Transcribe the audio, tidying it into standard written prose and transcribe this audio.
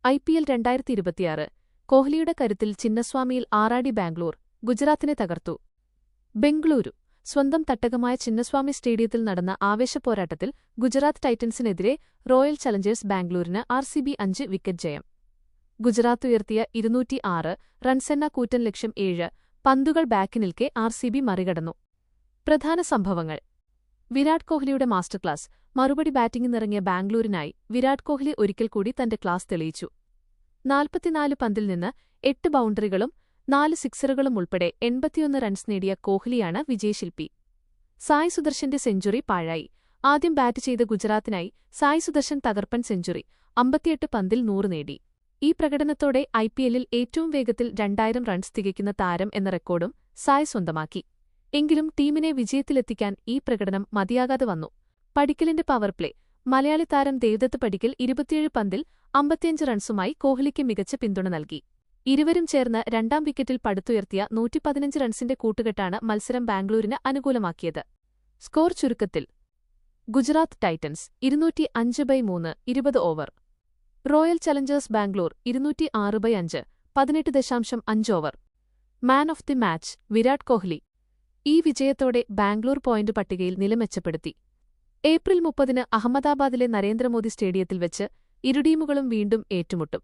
IPL 2026 കോഹ്ലിയുടെ കരുത്തിൽ ചിന്നസ്വാമിയിൽ ആറാടി ബാംഗ്ലൂർ ഗുജറാത്തിനെ തകർത്തു. ബെംഗളൂരു സ്വന്തം തട്ടകമായ ചിന്നസ്വാമി സ്റ്റേഡിയത്തിൽ നടന്ന ആവേശപ്പോരാട്ടത്തിൽ ഗുജറാത്ത് ടൈറ്റൻസിനെതിരെ റോയൽ ചലഞ്ചേഴ്സ് ബാംഗ്ലൂരിന് RCB 5 വിക്കറ്റ് ജയം. ഗുജറാത്ത് ഉയർത്തിയ 206 റൺസെന്ന കൂറ്റൻ ലക്ഷ്യം 7 പന്തുകൾ ബാക്കി നിൽക്കെ RCB മറികടന്നു. പ്രധാന സംഭവങ്ങൾ: വിരാട് കോഹ്ലിയുടെ മാസ്റ്റർ ക്ലാസ്. മറുപടി ബാറ്റിംഗിനിറങ്ങിയ ബാംഗ്ലൂരിനായി വിരാട് കോഹ്ലി ഒരിക്കൽ കൂടി തന്റെ ക്ലാസ് തെളിയിച്ചു. 44 പന്തിൽ നിന്ന് 8 ബൗണ്ടറികളും 4 സിക്സറുകളും ഉൾപ്പെടെ 81 റൺസ് നേടിയ കോഹ്ലിയാണ് വിജയശില്പി. സായ് സുദർശന്റെ സെഞ്ചുറി പാഴായി. ആദ്യം ബാറ്റ് ചെയ്ത ഗുജറാത്തിനായി സായ് സുദർശൻ തകർപ്പൻ സെഞ്ചുറി 58 പന്തിൽ 100 നേടി. ഈ പ്രകടനത്തോടെ IPLൽ ഏറ്റവും വേഗത്തിൽ 2000 റൺസ് തികയ്ക്കുന്ന താരം എന്ന റെക്കോർഡും സായ് സ്വന്തമാക്കി. എങ്കിലും ടീമിനെ വിജയത്തിലെത്തിക്കാൻ ഈ പ്രകടനം മതിയാകാതെ വന്നു. പടിക്കലിന്റെ പവർ പ്ലേ. മലയാളി താരം ദേവ്ദത്ത് പടിക്കൽ 27 പന്തിൽ 55 റൺസുമായി കോഹ്ലിക്ക് മികച്ച പിന്തുണ നൽകി. ഇരുവരും ചേർന്ന് രണ്ടാം വിക്കറ്റിൽ പടുത്തുയർത്തിയ 115 റൺസിന്റെ കൂട്ടുകെട്ടാണ് മത്സരം ബാംഗ്ലൂരിന് അനുകൂലമാക്കിയത്. സ്കോർ ചുരുക്കത്തിൽ: Gujarat Titans 205/3 20 over. Royal Challengers Bangalore 206/5 18.5 over. Man of the match Virat Kohli. ഈ വിജയത്തോടെ ബാംഗ്ലൂർ പോയിന്റ് പട്ടികയിൽ നില മെച്ചപ്പെടുത്തി. ഏപ്രിൽ 30 അഹമ്മദാബാദിലെ നരേന്ദ്രമോദി സ്റ്റേഡിയത്തിൽ വെച്ച് ഇരു ടീമുകളും വീണ്ടും ഏറ്റുമുട്ടും.